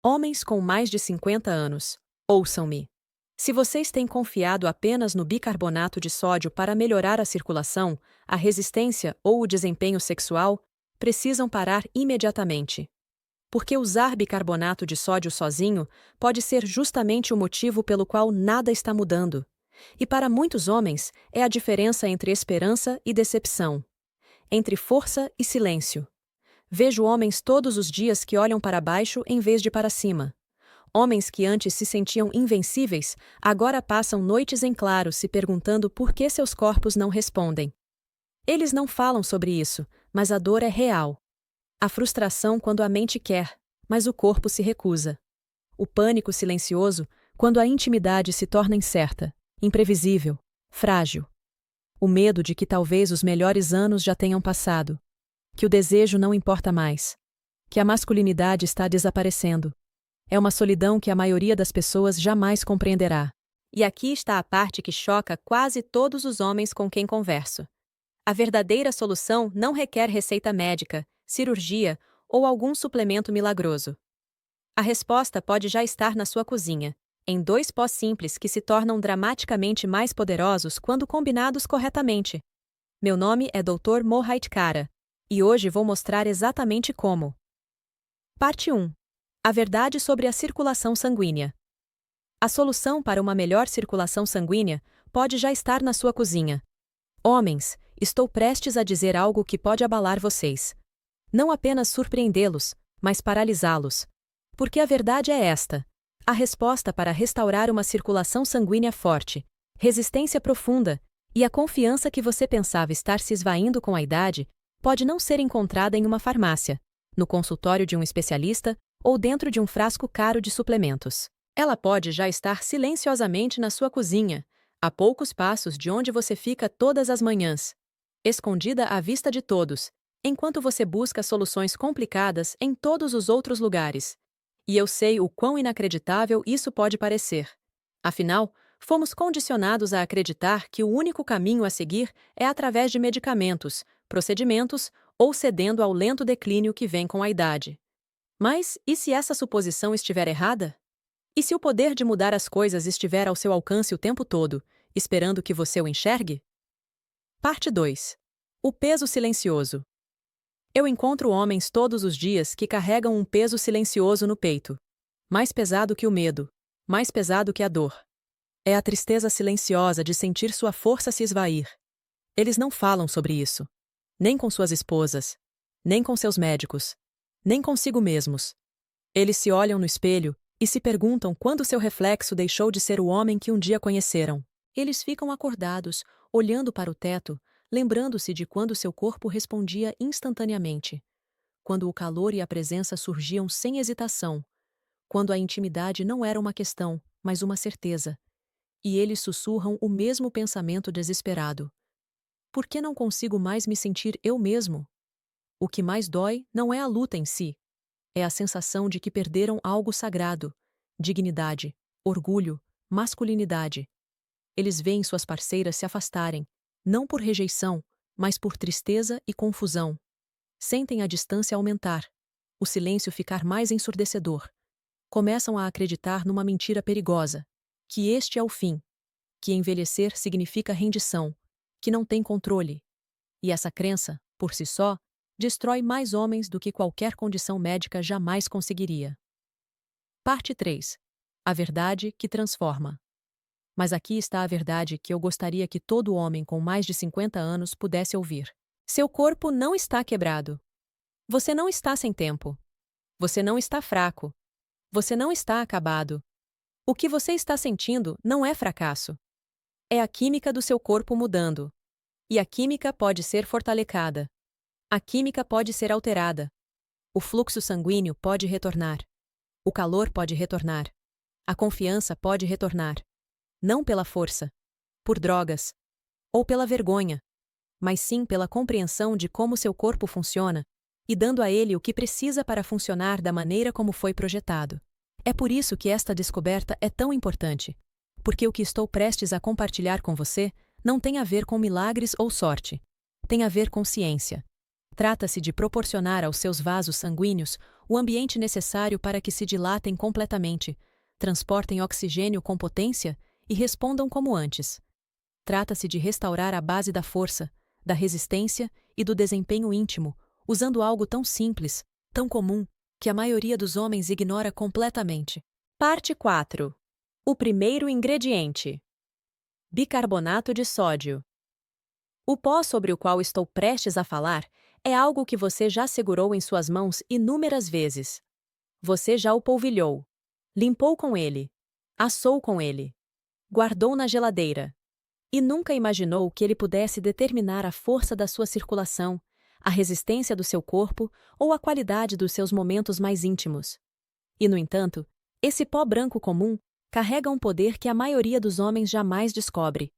Homens com mais de 50 anos, ouçam-me. Se vocês têm confiado apenas no bicarbonato de sódio para melhorar a circulação, a resistência ou o desempenho sexual, precisam parar imediatamente. Porque usar bicarbonato de sódio sozinho pode ser justamente o motivo pelo qual nada está mudando. E para muitos homens, é a diferença entre esperança e decepção, entre força e silêncio. Vejo homens todos os dias que olham para baixo em vez de para cima. Homens que antes se sentiam invencíveis, agora passam noites em claro se perguntando por que seus corpos não respondem. Eles não falam sobre isso, mas a dor é real. A frustração quando a mente quer, mas o corpo se recusa. O pânico silencioso quando a intimidade se torna incerta, imprevisível, frágil. O medo de que talvez os melhores anos já tenham passado. Que o desejo não importa mais. Que a masculinidade está desaparecendo. É uma solidão que a maioria das pessoas jamais compreenderá. E aqui está a parte que choca quase todos os homens com quem converso. A verdadeira solução não requer receita médica, cirurgia ou algum suplemento milagroso. A resposta pode já estar na sua cozinha, em 2 pós simples que se tornam dramaticamente mais poderosos quando combinados corretamente. Meu nome é Dr. Mohit Kara, e hoje vou mostrar exatamente como. Parte 1. A verdade sobre a circulação sanguínea. A solução para uma melhor circulação sanguínea pode já estar na sua cozinha. Homens, estou prestes a dizer algo que pode abalar vocês. Não apenas surpreendê-los, mas paralisá-los. Porque a verdade é esta: a resposta para restaurar uma circulação sanguínea forte, resistência profunda e a confiança que você pensava estar se esvaindo com a idade pode não ser encontrada em uma farmácia, no consultório de um especialista ou dentro de um frasco caro de suplementos. Ela pode já estar silenciosamente na sua cozinha, a poucos passos de onde você fica todas as manhãs, escondida à vista de todos, enquanto você busca soluções complicadas em todos os outros lugares. E eu sei o quão inacreditável isso pode parecer. Afinal, fomos condicionados a acreditar que o único caminho a seguir é através de medicamentos, procedimentos ou cedendo ao lento declínio que vem com a idade. Mas, e se essa suposição estiver errada? E se o poder de mudar as coisas estiver ao seu alcance o tempo todo, esperando que você o enxergue? Parte 2. O peso silencioso. Eu encontro homens todos os dias que carregam um peso silencioso no peito. Mais pesado que o medo, mais pesado que a dor. É a tristeza silenciosa de sentir sua força se esvair. Eles não falam sobre isso. Nem com suas esposas, nem com seus médicos, nem consigo mesmos. Eles se olham no espelho e se perguntam quando seu reflexo deixou de ser o homem que um dia conheceram. Eles ficam acordados, olhando para o teto, lembrando-se de quando seu corpo respondia instantaneamente. Quando o calor e a presença surgiam sem hesitação. Quando a intimidade não era uma questão, mas uma certeza. E eles sussurram o mesmo pensamento desesperado. Por que não consigo mais me sentir eu mesmo? O que mais dói não é a luta em si. É a sensação de que perderam algo sagrado, dignidade, orgulho, masculinidade. Eles veem suas parceiras se afastarem, não por rejeição, mas por tristeza e confusão. Sentem a distância aumentar, o silêncio ficar mais ensurdecedor. Começam a acreditar numa mentira perigosa, que este é o fim, que envelhecer significa rendição, que não tem controle. E essa crença, por si só, destrói mais homens do que qualquer condição médica jamais conseguiria. Parte 3. A verdade que transforma. Mas aqui está a verdade que eu gostaria que todo homem com mais de 50 anos pudesse ouvir. Seu corpo não está quebrado. Você não está sem tempo. Você não está fraco. Você não está acabado. O que você está sentindo não é fracasso. É a química do seu corpo mudando. E a química pode ser fortalecida. A química pode ser alterada. O fluxo sanguíneo pode retornar. O calor pode retornar. A confiança pode retornar. Não pela força, por drogas, ou pela vergonha, mas sim pela compreensão de como seu corpo funciona e dando a ele o que precisa para funcionar da maneira como foi projetado. É por isso que esta descoberta é tão importante, porque o que estou prestes a compartilhar com você não tem a ver com milagres ou sorte. Tem a ver com ciência. Trata-se de proporcionar aos seus vasos sanguíneos o ambiente necessário para que se dilatem completamente, transportem oxigênio com potência e respondam como antes. Trata-se de restaurar a base da força, da resistência e do desempenho íntimo, usando algo tão simples, tão comum, que a maioria dos homens ignora completamente. Parte 4. O primeiro ingrediente: bicarbonato de sódio. O pó sobre o qual estou prestes a falar é algo que você já segurou em suas mãos inúmeras vezes. Você já o polvilhou, limpou com ele, assou com ele, guardou na geladeira. E nunca imaginou que ele pudesse determinar a força da sua circulação, a resistência do seu corpo ou a qualidade dos seus momentos mais íntimos. E, no entanto, esse pó branco comum carrega um poder que a maioria dos homens jamais descobre.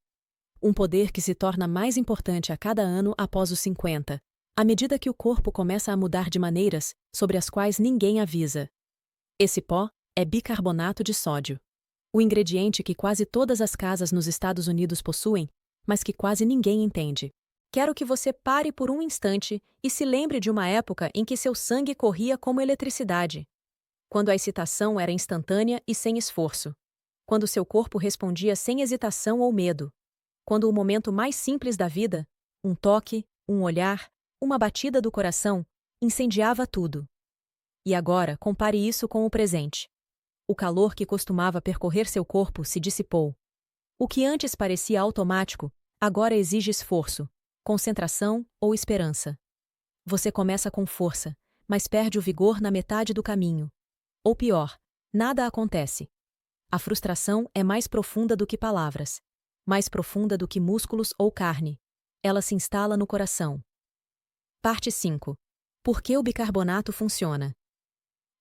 Um poder que se torna mais importante a cada ano após os 50, à medida que o corpo começa a mudar de maneiras sobre as quais ninguém avisa. Esse pó é bicarbonato de sódio. O ingrediente que quase todas as casas nos Estados Unidos possuem, mas que quase ninguém entende. Quero que você pare por um instante e se lembre de uma época em que seu sangue corria como eletricidade. Quando a excitação era instantânea e sem esforço. Quando seu corpo respondia sem hesitação ou medo. Quando o momento mais simples da vida, um toque, um olhar, uma batida do coração, incendiava tudo. E agora, compare isso com o presente. O calor que costumava percorrer seu corpo se dissipou. O que antes parecia automático, agora exige esforço, concentração ou esperança. Você começa com força, mas perde o vigor na metade do caminho. Ou pior, nada acontece. A frustração é mais profunda do que palavras, mais profunda do que músculos ou carne. Ela se instala no coração. Parte 5. Por que o bicarbonato funciona?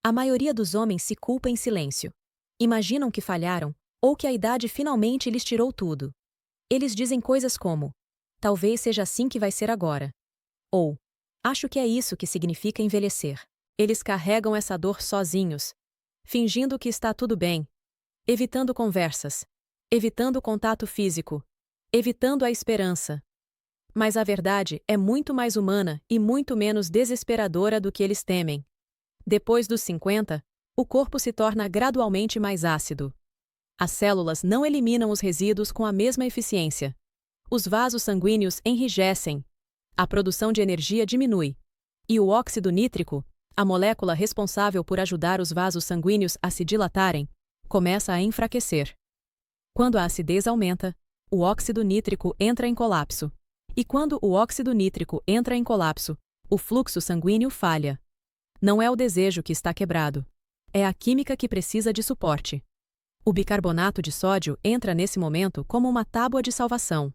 A maioria dos homens se culpa em silêncio. Imaginam que falharam, ou que a idade finalmente lhes tirou tudo. Eles dizem coisas como: talvez seja assim que vai ser agora. Ou: acho que é isso que significa envelhecer. Eles carregam essa dor sozinhos, fingindo que está tudo bem, evitando conversas, evitando contato físico, evitando a esperança. Mas a verdade é muito mais humana e muito menos desesperadora do que eles temem. Depois dos 50, o corpo se torna gradualmente mais ácido. As células não eliminam os resíduos com a mesma eficiência. Os vasos sanguíneos enrijecem. A produção de energia diminui. E o óxido nítrico, a molécula responsável por ajudar os vasos sanguíneos a se dilatarem, começa a enfraquecer. Quando a acidez aumenta, o óxido nítrico entra em colapso. E quando o óxido nítrico entra em colapso, o fluxo sanguíneo falha. Não é o desejo que está quebrado. É a química que precisa de suporte. O bicarbonato de sódio entra nesse momento como uma tábua de salvação.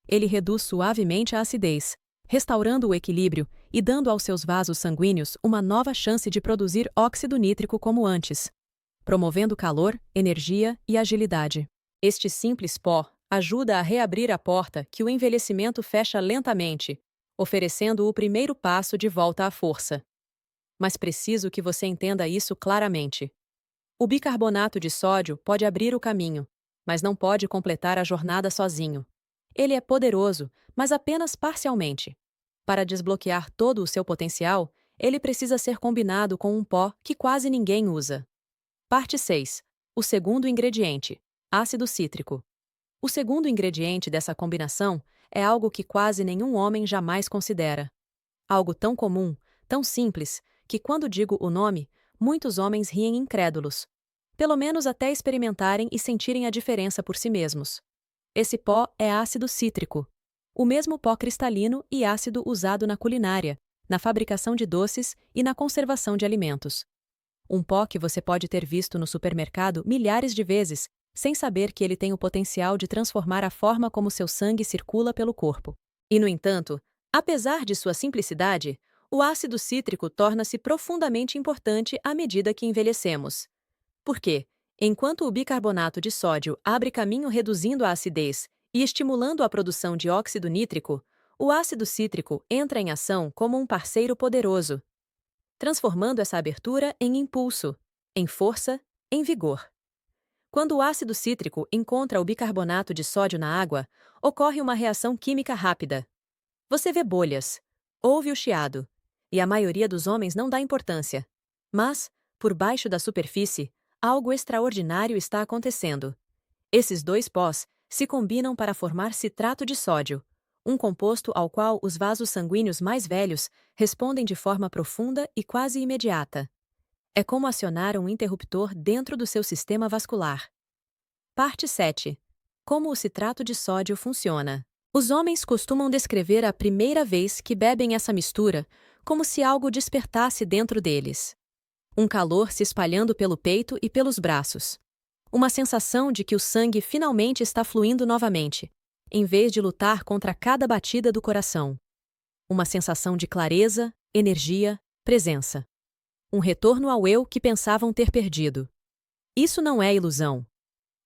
Ele reduz suavemente a acidez, restaurando o equilíbrio e dando aos seus vasos sanguíneos uma nova chance de produzir óxido nítrico como antes, promovendo calor, energia e agilidade. Este simples pó ajuda a reabrir a porta que o envelhecimento fecha lentamente, oferecendo o primeiro passo de volta à força. Mas preciso que você entenda isso claramente. O bicarbonato de sódio pode abrir o caminho, mas não pode completar a jornada sozinho. Ele é poderoso, mas apenas parcialmente. Para desbloquear todo o seu potencial, ele precisa ser combinado com um pó que quase ninguém usa. Parte 6. O segundo ingrediente: ácido cítrico. O segundo ingrediente dessa combinação é algo que quase nenhum homem jamais considera. Algo tão comum, tão simples, que quando digo o nome, muitos homens riem incrédulos. Pelo menos até experimentarem e sentirem a diferença por si mesmos. Esse pó é ácido cítrico. O mesmo pó cristalino e ácido usado na culinária, na fabricação de doces e na conservação de alimentos. Um pó que você pode ter visto no supermercado milhares de vezes, sem saber que ele tem o potencial de transformar a forma como seu sangue circula pelo corpo. E, no entanto, apesar de sua simplicidade, o ácido cítrico torna-se profundamente importante à medida que envelhecemos. Por quê? Enquanto o bicarbonato de sódio abre caminho reduzindo a acidez e estimulando a produção de óxido nítrico, o ácido cítrico entra em ação como um parceiro poderoso, transformando essa abertura em impulso, em força, em vigor. Quando o ácido cítrico encontra o bicarbonato de sódio na água, ocorre uma reação química rápida. Você vê bolhas. Ouve o chiado. E a maioria dos homens não dá importância. Mas, por baixo da superfície, algo extraordinário está acontecendo. Esses dois pós se combinam para formar citrato de sódio, um composto ao qual os vasos sanguíneos mais velhos respondem de forma profunda e quase imediata. É como acionar um interruptor dentro do seu sistema vascular. Parte 7. Como o citrato de sódio funciona. Os homens costumam descrever a primeira vez que bebem essa mistura como se algo despertasse dentro deles. Um calor se espalhando pelo peito e pelos braços. Uma sensação de que o sangue finalmente está fluindo novamente, em vez de lutar contra cada batida do coração. Uma sensação de clareza, energia, presença. Um retorno ao eu que pensavam ter perdido. Isso não é ilusão.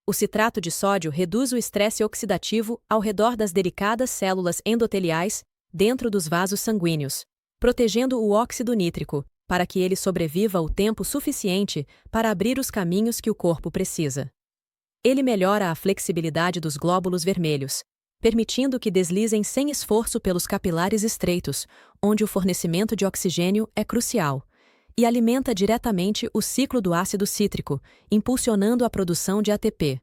O citrato de sódio reduz o estresse oxidativo ao redor das delicadas células endoteliais dentro dos vasos sanguíneos, protegendo o óxido nítrico, para que ele sobreviva o tempo suficiente para abrir os caminhos que o corpo precisa. Ele melhora a flexibilidade dos glóbulos vermelhos, permitindo que deslizem sem esforço pelos capilares estreitos, onde o fornecimento de oxigênio é crucial, e alimenta diretamente o ciclo do ácido cítrico, impulsionando a produção de ATP,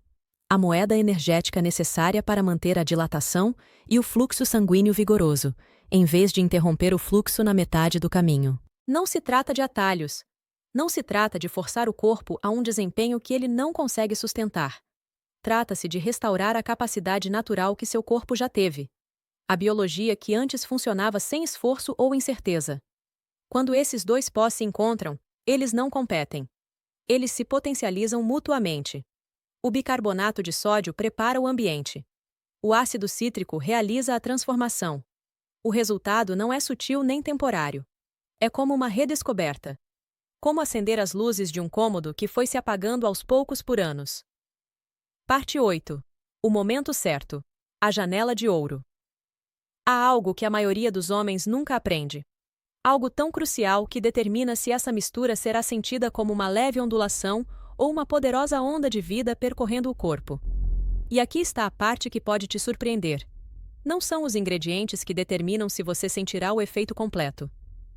a moeda energética necessária para manter a dilatação e o fluxo sanguíneo vigoroso, em vez de interromper o fluxo na metade do caminho. Não se trata de atalhos. Não se trata de forçar o corpo a um desempenho que ele não consegue sustentar. Trata-se de restaurar a capacidade natural que seu corpo já teve. A biologia que antes funcionava sem esforço ou incerteza. Quando esses dois pós se encontram, eles não competem. Eles se potencializam mutuamente. O bicarbonato de sódio prepara o ambiente. O ácido cítrico realiza a transformação. O resultado não é sutil nem temporário. É como uma redescoberta. Como acender as luzes de um cômodo que foi se apagando aos poucos por anos. Parte 8. O momento certo. A janela de ouro. Há algo que a maioria dos homens nunca aprende. Algo tão crucial que determina se essa mistura será sentida como uma leve ondulação ou uma poderosa onda de vida percorrendo o corpo. E aqui está a parte que pode te surpreender. Não são os ingredientes que determinam se você sentirá o efeito completo.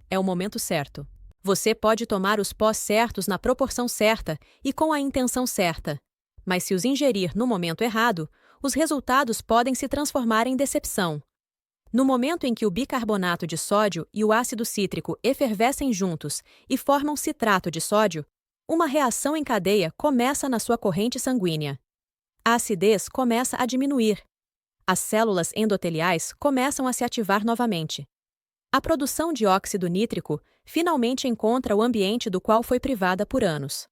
É o momento certo. Você pode tomar os pós certos na proporção certa e com a intenção certa. Mas se os ingerir no momento errado, os resultados podem se transformar em decepção. No momento em que o bicarbonato de sódio e o ácido cítrico efervescem juntos e formam citrato de sódio, uma reação em cadeia começa na sua corrente sanguínea. A acidez começa a diminuir. As células endoteliais começam a se ativar novamente. A produção de óxido nítrico finalmente encontra o ambiente do qual foi privada por anos.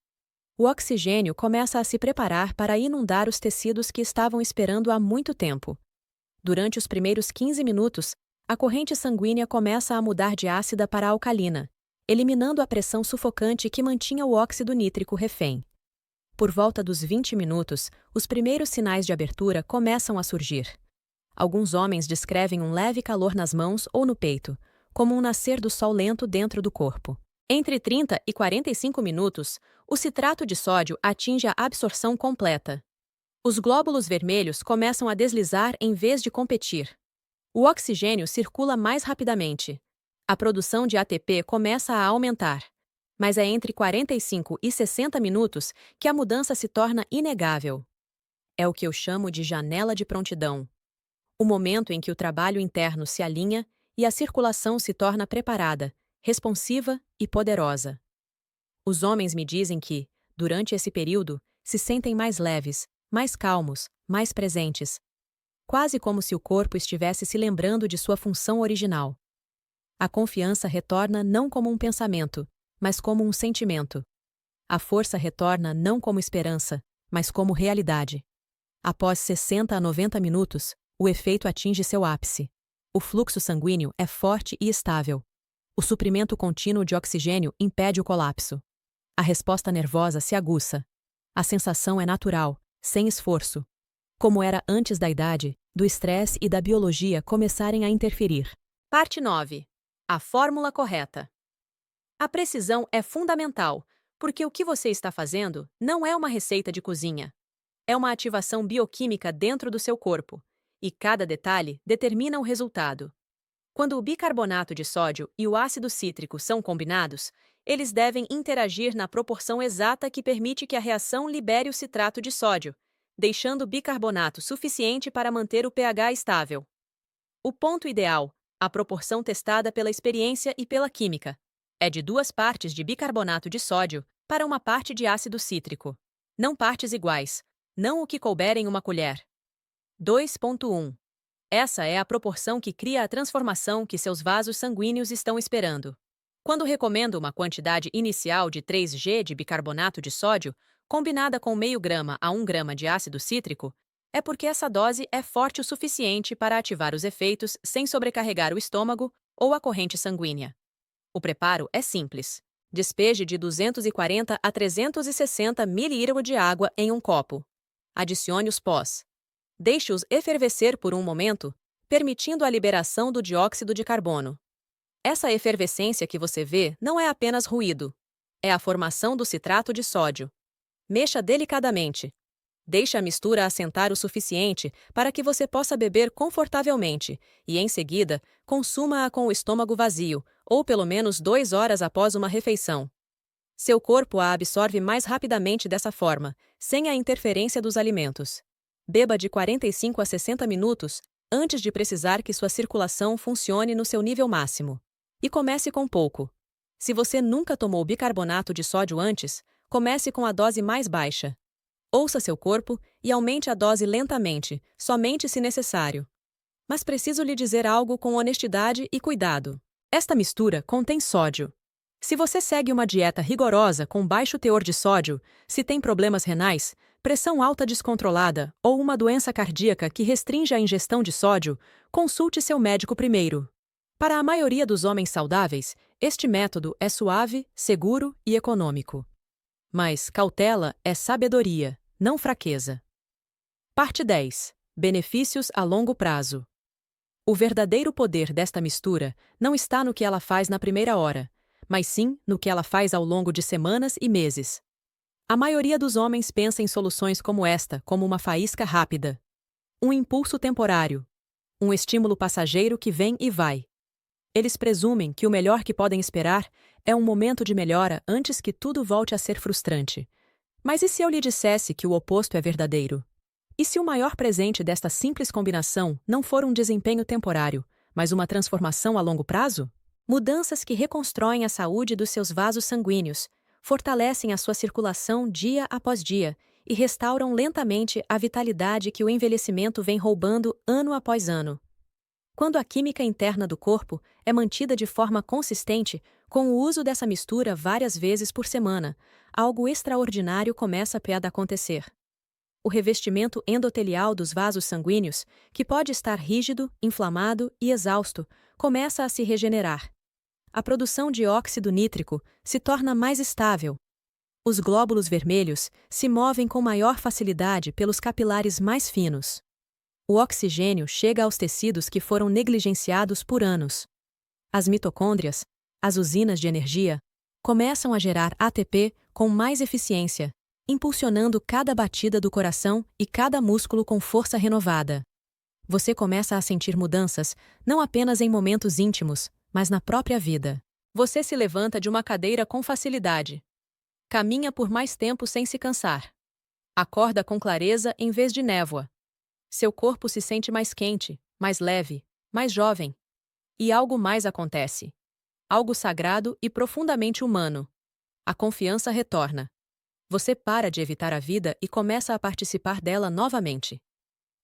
O oxigênio começa a se preparar para inundar os tecidos que estavam esperando há muito tempo. Durante os primeiros 15 minutos, a corrente sanguínea começa a mudar de ácida para alcalina, eliminando a pressão sufocante que mantinha o óxido nítrico refém. Por volta dos 20 minutos, os primeiros sinais de abertura começam a surgir. Alguns homens descrevem um leve calor nas mãos ou no peito, como um nascer do sol lento dentro do corpo. Entre 30 e 45 minutos, o citrato de sódio atinge a absorção completa. Os glóbulos vermelhos começam a deslizar em vez de competir. O oxigênio circula mais rapidamente. A produção de ATP começa a aumentar. Mas é entre 45 e 60 minutos que a mudança se torna inegável. É o que eu chamo de janela de prontidão. O momento em que o trabalho interno se alinha e a circulação se torna preparada, responsiva e poderosa. Os homens me dizem que, durante esse período, se sentem mais leves, mais calmos, mais presentes. Quase como se o corpo estivesse se lembrando de sua função original. A confiança retorna não como um pensamento, mas como um sentimento. A força retorna não como esperança, mas como realidade. Após 60 a 90 minutos, o efeito atinge seu ápice. O fluxo sanguíneo é forte e estável. O suprimento contínuo de oxigênio impede o colapso. A resposta nervosa se aguça. A sensação é natural, sem esforço. Como era antes da idade, do estresse e da biologia começarem a interferir. Parte 9. A fórmula correta. A precisão é fundamental, porque o que você está fazendo não é uma receita de cozinha. É uma ativação bioquímica dentro do seu corpo, e cada detalhe determina o resultado. Quando o bicarbonato de sódio e o ácido cítrico são combinados, eles devem interagir na proporção exata que permite que a reação libere o citrato de sódio, deixando bicarbonato suficiente para manter o pH estável. O ponto ideal, a proporção testada pela experiência e pela química, é de 2 partes de bicarbonato de sódio para 1 parte de ácido cítrico. Não partes iguais, não o que couber em uma colher. 2,1. Essa é a proporção que cria a transformação que seus vasos sanguíneos estão esperando. Quando recomendo uma quantidade inicial de 3 g de bicarbonato de sódio, combinada com meio grama a 1 grama de ácido cítrico, é porque essa dose é forte o suficiente para ativar os efeitos sem sobrecarregar o estômago ou a corrente sanguínea. O preparo é simples. Despeje de 240 a 360 ml de água em um copo. Adicione os pós. Deixe-os efervescer por um momento, permitindo a liberação do dióxido de carbono. Essa efervescência que você vê não é apenas ruído. É a formação do citrato de sódio. Mexa delicadamente. Deixe a mistura assentar o suficiente para que você possa beber confortavelmente e, em seguida, consuma-a com o estômago vazio, ou pelo menos 2 horas após uma refeição. Seu corpo a absorve mais rapidamente dessa forma, sem a interferência dos alimentos. Beba de 45 a 60 minutos antes de precisar que sua circulação funcione no seu nível máximo. E comece com pouco. Se você nunca tomou bicarbonato de sódio antes, comece com a dose mais baixa. Ouça seu corpo e aumente a dose lentamente, somente se necessário. Mas preciso lhe dizer algo com honestidade e cuidado. Esta mistura contém sódio. Se você segue uma dieta rigorosa com baixo teor de sódio, se tem problemas renais, pressão alta descontrolada ou uma doença cardíaca que restringe a ingestão de sódio, consulte seu médico primeiro. Para a maioria dos homens saudáveis, este método é suave, seguro e econômico. Mas cautela é sabedoria, não fraqueza. Parte 10. Benefícios a longo prazo. O verdadeiro poder desta mistura não está no que ela faz na primeira hora, mas sim no que ela faz ao longo de semanas e meses. A maioria dos homens pensa em soluções como esta como uma faísca rápida. Um impulso temporário. Um estímulo passageiro que vem e vai. Eles presumem que o melhor que podem esperar é um momento de melhora antes que tudo volte a ser frustrante. Mas e se eu lhe dissesse que o oposto é verdadeiro? E se o maior presente desta simples combinação não for um desempenho temporário, mas uma transformação a longo prazo? Mudanças que reconstroem a saúde dos seus vasos sanguíneos, fortalecem a sua circulação dia após dia e restauram lentamente a vitalidade que o envelhecimento vem roubando ano após ano. Quando a química interna do corpo é mantida de forma consistente, com o uso dessa mistura várias vezes por semana, algo extraordinário começa a acontecer. O revestimento endotelial dos vasos sanguíneos, que pode estar rígido, inflamado e exausto, começa a se regenerar. A produção de óxido nítrico se torna mais estável. Os glóbulos vermelhos se movem com maior facilidade pelos capilares mais finos. O oxigênio chega aos tecidos que foram negligenciados por anos. As mitocôndrias, as usinas de energia, começam a gerar ATP com mais eficiência, impulsionando cada batida do coração e cada músculo com força renovada. Você começa a sentir mudanças não apenas em momentos íntimos, mas na própria vida. Você se levanta de uma cadeira com facilidade. Caminha por mais tempo sem se cansar. Acorda com clareza em vez de névoa. Seu corpo se sente mais quente, mais leve, mais jovem. E algo mais acontece. Algo sagrado e profundamente humano. A confiança retorna. Você para de evitar a vida e começa a participar dela novamente.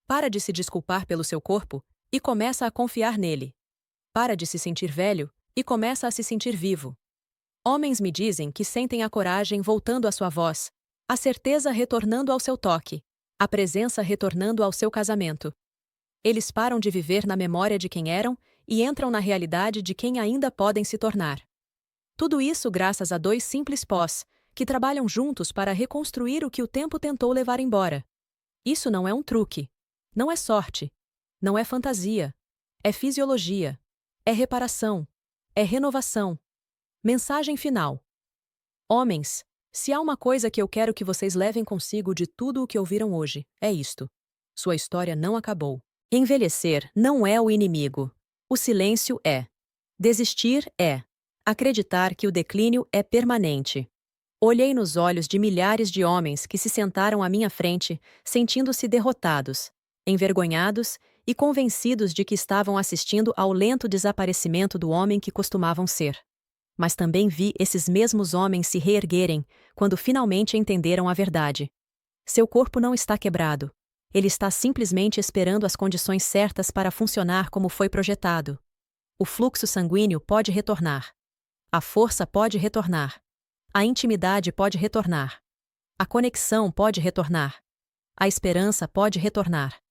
Para de se desculpar pelo seu corpo e começa a confiar nele. Para de se sentir velho e começa a se sentir vivo. Homens me dizem que sentem a coragem voltando à sua voz, a certeza retornando ao seu toque, a presença retornando ao seu casamento. Eles param de viver na memória de quem eram e entram na realidade de quem ainda podem se tornar. Tudo isso graças a 2 simples pós, que trabalham juntos para reconstruir o que o tempo tentou levar embora. Isso não é um truque. Não é sorte. Não é fantasia. É fisiologia. É reparação. É renovação. Mensagem final. Homens, se há uma coisa que eu quero que vocês levem consigo de tudo o que ouviram hoje, é isto. Sua história não acabou. Envelhecer não é o inimigo. O silêncio é. Desistir é. Acreditar que o declínio é permanente. Olhei nos olhos de milhares de homens que se sentaram à minha frente, sentindo-se derrotados, envergonhados e convencidos de que estavam assistindo ao lento desaparecimento do homem que costumavam ser. Mas também vi esses mesmos homens se reerguerem quando finalmente entenderam a verdade. Seu corpo não está quebrado. Ele está simplesmente esperando as condições certas para funcionar como foi projetado. O fluxo sanguíneo pode retornar. A força pode retornar. A intimidade pode retornar. A conexão pode retornar. A esperança pode retornar.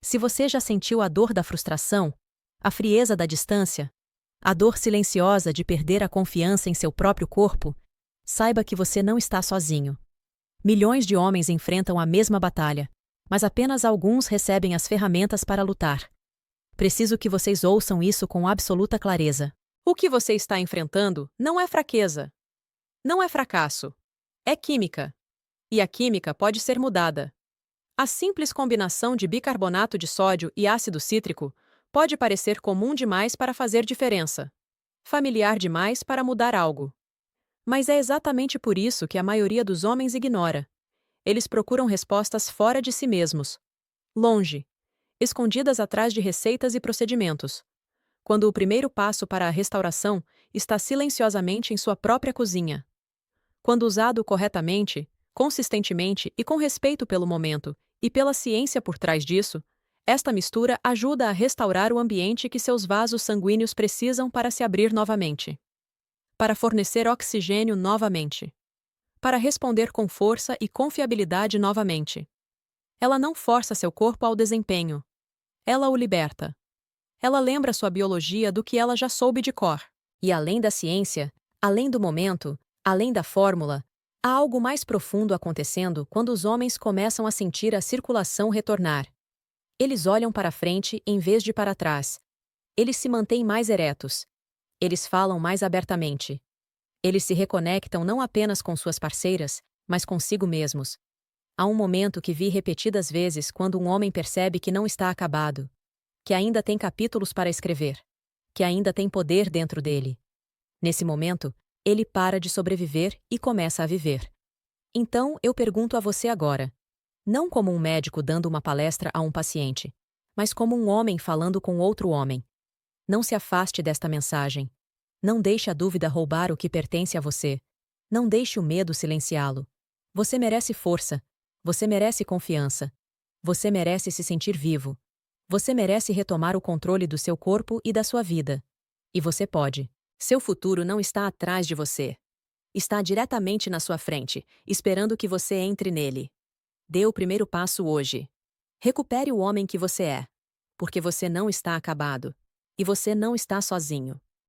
Se você já sentiu a dor da frustração, a frieza da distância, a dor silenciosa de perder a confiança em seu próprio corpo, saiba que você não está sozinho. Milhões de homens enfrentam a mesma batalha, mas apenas alguns recebem as ferramentas para lutar. Preciso que vocês ouçam isso com absoluta clareza. O que você está enfrentando não é fraqueza. Não é fracasso. É química. E a química pode ser mudada. A simples combinação de bicarbonato de sódio e ácido cítrico pode parecer comum demais para fazer diferença. Familiar demais para mudar algo. Mas é exatamente por isso que a maioria dos homens ignora. Eles procuram respostas fora de si mesmos. Longe. Escondidas atrás de receitas e procedimentos. Quando o primeiro passo para a restauração está silenciosamente em sua própria cozinha. Quando usado corretamente, consistentemente e com respeito pelo momento e pela ciência por trás disso, esta mistura ajuda a restaurar o ambiente que seus vasos sanguíneos precisam para se abrir novamente. Para fornecer oxigênio novamente. Para responder com força e confiabilidade novamente. Ela não força seu corpo ao desempenho. Ela o liberta. Ela lembra sua biologia do que ela já soube de cor. E além da ciência, além do momento, além da fórmula, há algo mais profundo acontecendo quando os homens começam a sentir a circulação retornar. Eles olham para frente em vez de para trás. Eles se mantêm mais eretos. Eles falam mais abertamente. Eles se reconectam não apenas com suas parceiras, mas consigo mesmos. Há um momento que vi repetidas vezes quando um homem percebe que não está acabado, que ainda tem capítulos para escrever, que ainda tem poder dentro dele. Nesse momento, ele para de sobreviver e começa a viver. Então, eu pergunto a você agora, não como um médico dando uma palestra a um paciente, mas como um homem falando com outro homem. Não se afaste desta mensagem. Não deixe a dúvida roubar o que pertence a você. Não deixe o medo silenciá-lo. Você merece força. Você merece confiança. Você merece se sentir vivo. Você merece retomar o controle do seu corpo e da sua vida. E você pode. Seu futuro não está atrás de você. Está diretamente na sua frente, esperando que você entre nele. Dê o primeiro passo hoje. Recupere o homem que você é. Porque você não está acabado. E você não está sozinho.